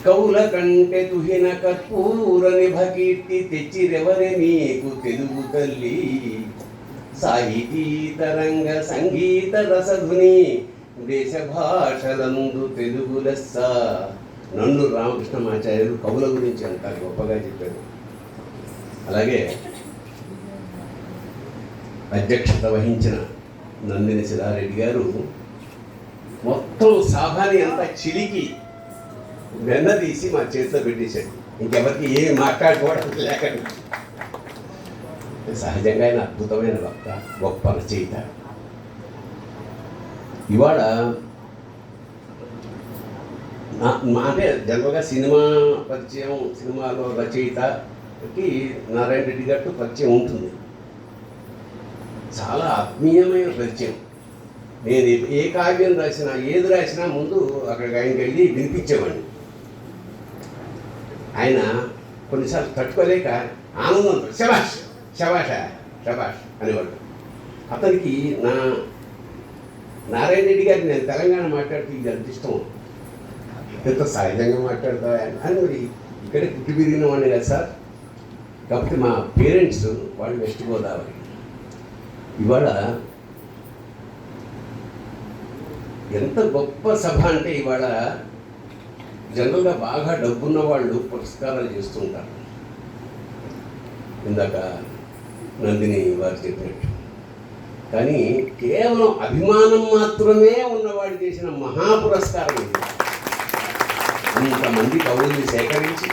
కవుల కంటే తుహిన కర్పూర నిభకీర్తి తెచ్చిరెవరే నీకు తెలుగు తల్లి. సాహితీ తరంగ సంగీత రసధుని దేశ భాషలందు తెలుగు లెస్స. నన్ను రామకృష్ణమాచార్యులు కవుల గురించి అంత గొప్పగా చెప్పారు. అలాగే అధ్యక్షత వహించిన నందిని సిద్ధారెడ్డి గారు మొత్తం సభని అంతా చిలికి వెన్న తీసి మా చేతిలో పెట్టేశాడు. ఇంకెవరికి ఏమి మాట్లాడుకోవడం లేకుండా. సహజంగా ఆయన అద్భుతమైన వక్త, గొప్ప రచయిత. ఇవాళ అంటే జనరల్గా సినిమా పరిచయం, సినిమాలో రచయితకి నారాయణ రెడ్డి గారితో పరిచయం ఉంటుంది. చాలా ఆత్మీయమైన పరిచయం. నేను ఏ కావ్యం రాసినా, ఏది రాసినా ముందు అక్కడికి ఆయనకి వెళ్ళి వినిపించేవాడిని. ఆయన కొన్నిసార్లు తట్టుకోలేక ఆనందంతో శబాష్ శబాష శబాష్ అనేవాడు. అతనికి నారాయణ రెడ్డి గారిని నేను తెలంగాణ మాట్లాడితే ఇది అంత ఇష్టం. ఎంత సహజంగా మాట్లాడతావా అని. మరి ఇక్కడే పుట్టి పెరిగిన వాడిని కదా సార్. కాకపోతే మా పేరెంట్స్ వాళ్ళు వెస్ట్ గోదావరి. ఇవాళ ఎంత గొప్ప సభ అంటే ఇవాళ జనరల్గా బాగా డబ్బున్న వాళ్ళు పురస్కారాలు చేస్తుంటారు. ఇందాక నందిని వారు చెప్పినట్టు. కానీ కేవలం అభిమానం మాత్రమే ఉన్నవాడు చేసిన మహాపురస్కారం ఇది. ఇంతమంది కవుల్ని సేకరించి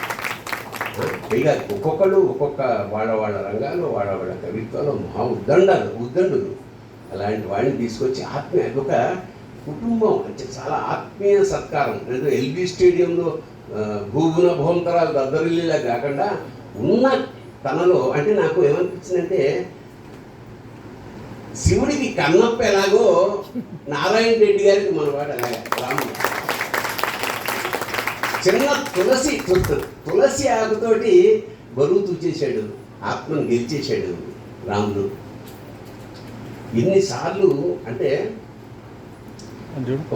పైగా ఒక్కొక్కళ్ళు ఒక్కొక్క వాళ్ళ రంగాల్లో వాళ్ళ కవిత్వాలు మహా ఉద్దండులు అలాంటి వాళ్ళని తీసుకొచ్చి ఆత్మీయ ఒక కుటుంబం అంటే చాలా ఆత్మీయ సత్కారం. లేదా ఎల్బీ స్టేడియంలో భూగుణ భోంతరాలు దద్దరిల్లేలా కాకుండా ఉన్న తనలో అంటే నాకు ఏమనిపించిందంటే శివుడికి కన్నప్ప ఎలాగో నారాయణ రెడ్డి గారికి మనవాడు అలాగే రాముడు. చిన్న తులసి ఆకుతోటి బరువు తూచేశాడు, ఆత్మను గెలిచేశాడు రాముడు. ఎన్నిసార్లు అంటే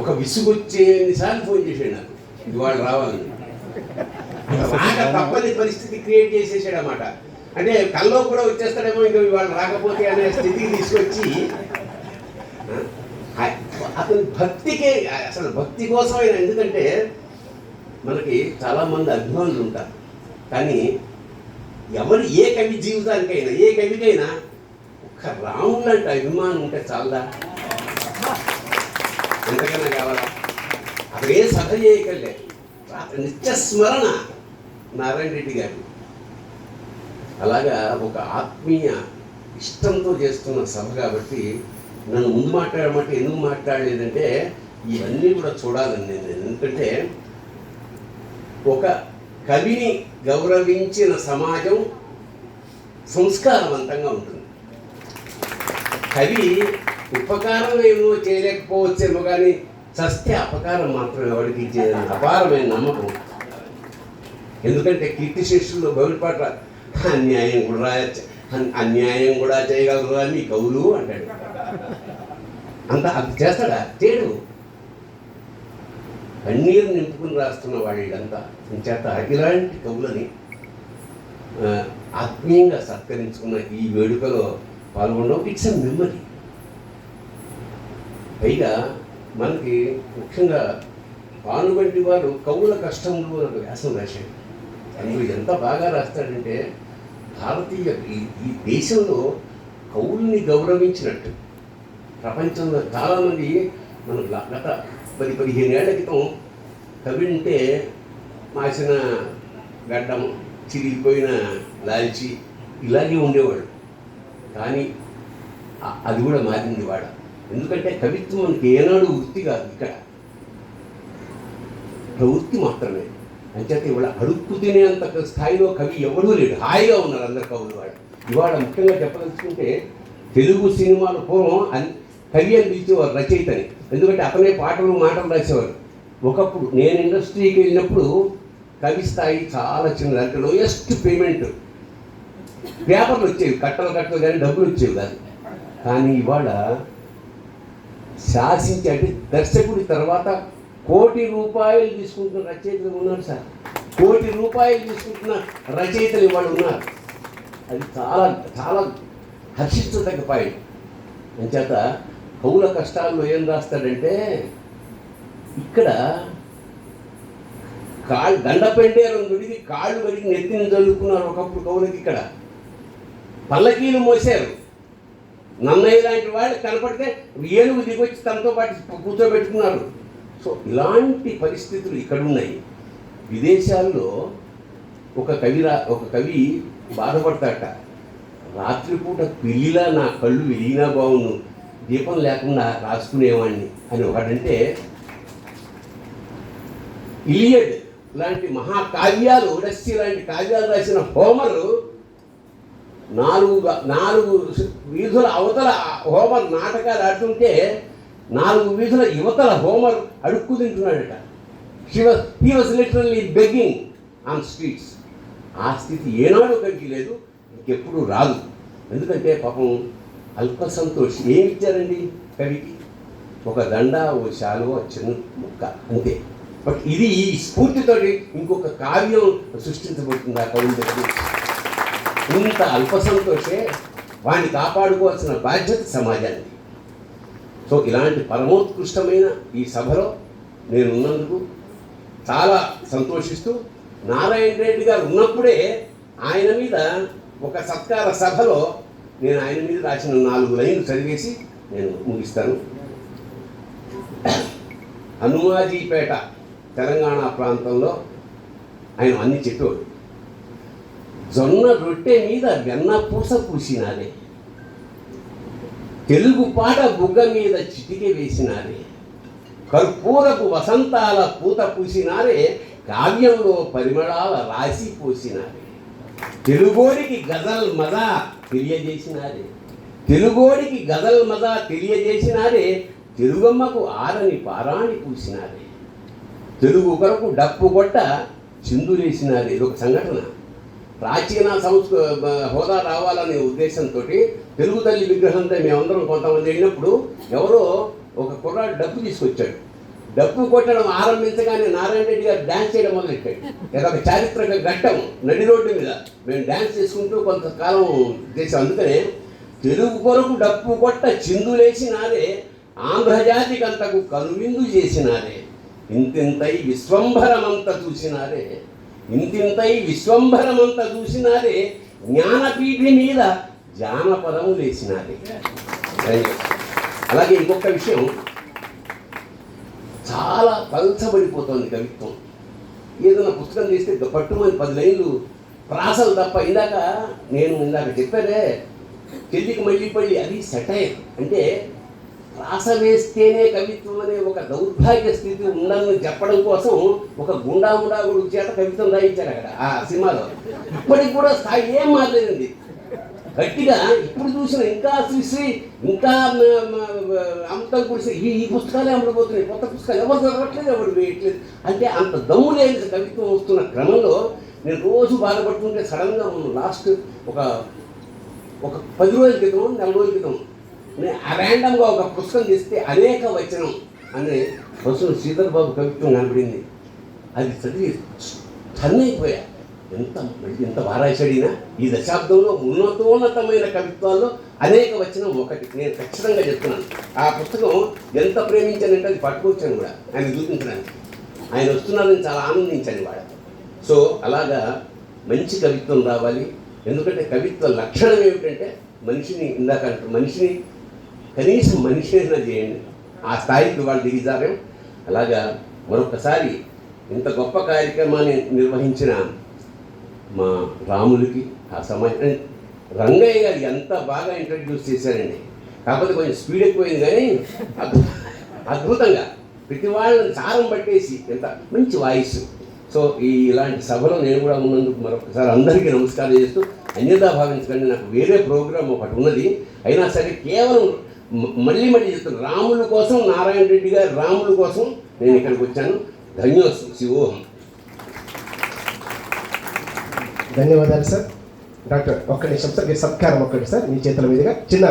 ఒక విసుగొచ్చే ఎన్నిసార్లు ఫోన్ చేశాడు నాకు, ఇవాళ రావాలని. తప్పని పరిస్థితి క్రియేట్ చేసేసాడు అన్నమాట. అంటే కల్లో కూడా వచ్చేస్తాడేమో ఇంకా ఇవాళ రాకపోతే అనే స్థితికి తీసుకొచ్చి అతని భక్తికే అసలు భక్తి కోసం అయినా. ఎందుకంటే మనకి చాలామంది అభిమానులు ఉంటారు, కానీ ఏ కవి జీవితానికైనా ఏ కవికైనా ఒక్క రాముడు అంటే అభిమానం ఉంటే చాలా ఎంతకన్నా కావాలా. అక్కడ ఏ సభ చేయగలే నిత్య స్మరణ నారాయణ రెడ్డి గారు. అలాగా ఒక ఆత్మీయ ఇష్టంతో చేస్తున్న సభ కాబట్టి నన్ను ముందు మాట్లాడమంటే ఎందుకు మాట్లాడలేదంటే ఇవన్నీ కూడా చూడాలని నేను. ఎందుకంటే ఒక కవిని గౌరవించిన సమాజం సంస్కారవంతంగా ఉంటుంది. కవి ఉపకారం ఏమో చేయలేకపోవచ్చేమో, కానీ చస్తే అపకారం మాత్రం ఎవరికి చేయని అపారమైన నమ్మకం. ఎందుకంటే కీర్తిశేషుల్లో బయలుపాట్ల అన్యాయం కూడా చేయగలరు అని కవులు అంటాడు. అంత చేస్తాడా? చేయడు. కన్నీరు నింపుకుని రాస్తున్న వాళ్ళంతా. చేత ఇలాంటి కవులని ఆత్మీయంగా సత్కరించుకున్న ఈ వేడుకలో పాల్గొనడం ఇట్స్ ఎ మెమరీ. పైగా మనకి ముఖ్యంగా భానుబంటి వారు కవుల కష్టంలో ఒక వ్యాసం రాశాడు. అందులో ఎంత బాగా రాస్తాడంటే భారతీయ ఈ దేశంలో కవుల్ని గౌరవించినట్టు ప్రపంచంలో చాలామంది మనకు గత 10-15 ఏళ్ల క్రితం కవి అంటే మాసిన గడ్డం, చిరిగిపోయిన లాల్చి ఇలాగే ఉండేవాడు. కానీ అది కూడా మారింది వాడ. ఎందుకంటే కవిత్వం మనకి ఏనాడు వృత్తి కాదు, ఇక్కడ ప్రవృత్తి మాత్రమే. అంచేత ఇవాళ అడుక్కు తినేంత స్థాయిలో కవి ఎవడూ లేడు. హాయిగా ఉన్నారు అందరు కవులు వాడు. ఇవాళ ముఖ్యంగా చెప్పదలుచుకుంటే తెలుగు సినిమాలు పూర్వం కవి అని పిలిచేవారు రచయితని. ఎందుకంటే అతనే మాటలు రాసేవారు. ఒకప్పుడు నేను ఇండస్ట్రీకి వెళ్ళినప్పుడు కవి స్థాయి చాలా చిన్నది. అంటే లోయెస్ట్ పేమెంట్ పేపర్లు వచ్చేవి, కట్టలు కానీ డబ్బులు వచ్చేవి కాదు. కానీ ఇవాళ శాసించి అంటే దర్శకుడి తర్వాత ₹1,00,00,000 తీసుకుంటున్న రచయితలు ఉన్నారు సార్. కోటి రూపాయలు తీసుకుంటున్న రచయితలు ఇవాళ ఉన్నారు. అది చాలా చాలా హర్షించదగ్గ పాయింట్. అంచేత కవుల కష్టాల్లో ఏం రాస్తాడంటే, ఇక్కడ దండపెండేరం దొరికి కాళ్ళు కడిగి నెత్తిని చదువుకున్నారు ఒకప్పుడు కవులకి. ఇక్కడ పల్లకీలు మోసారు. నన్నయ్య లాంటి వాళ్ళు కనపడితే ఏనుగు దిగొచ్చి తనతో పాటు కూర్చోబెట్టుకున్నారు. సో ఇలాంటి పరిస్థితులు ఇక్కడ ఉన్నాయి. విదేశాల్లో ఒక కవి బాధపడతాట, రాత్రిపూట పిల్లిలా నా కళ్ళు వెలిగినా బాగుండు, దీపం లేకుండా రాసుకునేవాడిని అని ఒకటంటే. ఇలియడ్ లాంటి మహాకావ్యాలు, ఒడస్సీ లాంటి కావ్యాలు రాసిన హోమరు 4 వీధుల అవతల హోమర్ నాటకాలు ఆడుతుంటే 4 వీధుల యువతల హోమర్ అడుక్కు తింటున్నాడట. He was literally begging on streets. ఆ స్థితి ఏనాడు కవికి లేదు, ఇంకెప్పుడు రాదు. ఎందుకంటే పాపం అల్ప సంతోషి ఏమి ఇచ్చారండి కవికి? ఒక దండ, ఓ శాలువ, చిన్న ముక్క, అంతే. బట్ ఇది ఈ స్ఫూర్తితోటి ఇంకొక కావ్యం సృష్టించబడుతుంది ఆ కవుల దగ్గర. ఇంత అల్ప సంతోషే వాడిని కాపాడుకోవాల్సిన బాధ్యత సమాజానికి. సో ఇలాంటి పరమోత్కృష్టమైన ఈ సభలో నేను ఉన్నందుకు చాలా సంతోషిస్తూ, నారాయణ రెడ్డి గారు ఉన్నప్పుడే ఆయన మీద ఒక సత్కార సభలో నేను ఆయన మీద రాసిన 4 లైన్లు చదివేసి నేను ముగిస్తాను. హనుమాజీపేట తెలంగాణ ప్రాంతంలో ఆయన అన్ని చెప్పేవాడు. జొన్న రొట్టె మీద వెన్న పూస పూసినారే, తెలుగు పాట బుగ్గ మీద చిటికె వేసినారే, కర్పూరపు వసంతాల పూత పూసినారే, కావ్యంలో పరిమళాల రాసి పోసినారే, తెలుగోడికి గజల్ మజా తెలియజేసినారే, తెలుగోడికి గజల్ మజా తెలియజేసినారే, తెలుగమ్మకు ఆరని పారాణి పూసినారే, తెలుగు కొరకు డప్పు కొట్ట చిందులేసినారే. ఇది ఒక సంఘటన. ప్రాచీన హోదా రావాలనే ఉద్దేశంతో తెలుగు తల్లి విగ్రహంతో మేమందరం కొంతమంది వెళ్ళినప్పుడు ఎవరో ఒక కుర్రాడు డప్పు తీసుకొచ్చాడు. డప్పు కొట్టడం ఆరంభించగానే నారాయణ రెడ్డి గారు డ్యాన్స్ చేయడం మొదలెట్టాడు. ఒక చారిత్రక ఘట్టం నడి రోడ్డు మీద మేము డ్యాన్స్ చేసుకుంటూ కొంతకాలం చేసాం. అందుకనే తెలుగు కొరకు డప్పు కొట్ట చిందులేసినారే, ఆంధ్రజాతికి అంతకు కనువిందు చేసినారే, ఇంతింతై విశ్వంభరమంత చూసినారే, ఇంతింతై విశ్వంభరమంత చూసినారే, జ్ఞానపీఠి మీద జానపదము లేసినారే. అలాగే ఇంకొక విషయం, చాలా పల్చబడిపోతుంది కవిత్వం. ఏదైనా పుస్తకం తీస్తే పట్టుమని 10 లైన్లు ప్రాసలు తప్ప. ఇందాక చెప్పారే చెల్లికి మళ్ళీ పళ్ళి, అది సెటైర్. అంటే ప్రాస వేస్తేనే కవిత్వం అనే ఒక దౌర్భాగ్య స్థితి ఉందని చెప్పడం కోసం ఒక గుండా గుడి చేత కవిత్వం రాయించారు అక్కడ ఆ సినిమాలో. ఇప్పటికి కూడా స్థాయి ఏం మారలేదండి. గట్టిగా ఇప్పుడు చూసిన ఇంకా శ్రీశ్రీ, ఇంకా అమృతం కురిసి ఈ పుస్తకాలే అమ్ముడుపోతున్నాయి. కొత్త పుస్తకాలు ఎవరు చదవట్లేదు, ఎవరు వేయట్లేదు. అంటే అంత దమ్ము లేని కవిత్వం వస్తున్న క్రమంలో నేను రోజు బాధపడుతుంటే సడన్గా లాస్ట్ ఒక 10 రోజుల క్రితం, 4 రోజుల క్రితం నేను ర్యాండమ్గా ఒక పుస్తకం తీస్తే అనేక వచనం అనే బస్సు శ్రీధర్ బాబు కవిత్వం కనబడింది. అది చదివి టన్నైపోయా. ఎంత వారాయిసడినా ఈ దశాబ్దంలో ఉన్నతోన్నతమైన కవిత్వాల్లో అనేక వచనం ఒకటి. నేను ఖచ్చితంగా చెప్తున్నాను. ఆ పుస్తకం ఎంత ప్రేమించానంటే అది పట్టుకొచ్చాను కూడా ఆయన చూపించడానికి. ఆయన వస్తున్నారని చాలా ఆనందించాను వాడు. సో అలాగా మంచి కవిత్వం రావాలి. ఎందుకంటే కవిత్వ లక్షణం ఏమిటంటే మనిషిని మనిషిని కనీసం మనిషిగా చేయండి. ఆ స్థాయికి వాళ్ళు దిగిజారం. అలాగా మరొకసారి ఇంత గొప్ప కార్యక్రమాన్ని నిర్వహించిన మా రాములకి, ఆ సమాజం, రంగయ్య గారు ఎంత బాగా ఇంట్రడ్యూస్ చేశారండి. కాకపోతే కొంచెం స్పీడ్ ఎక్కువైంది, కానీ అద్భుతంగా ప్రతి వాళ్ళని సారం పట్టేసి ఎంత మంచి వాయిస్. సో ఇలాంటి సభలో నేను కూడా ఉన్నందుకు మరొకసారి అందరికీ నమస్కారం చేస్తూ, అన్యతా భావించకండి, నాకు వేరే ప్రోగ్రాం ఒకటి ఉన్నది. అయినా సరే కేవలం మళ్ళీ చెప్తాను, రాముల కోసం, నారాయణ రెడ్డి గారు రాముల కోసం నేను ఇక్కడికి వచ్చాను. ధన్యోస్మి, శివోహం. ధన్యవాదాలు సార్. డాక్టర్ ఒక్క నిమిషం సార్, సత్కారం ఒక్కటి సార్ మీ చేతుల మీదుగా చిన్న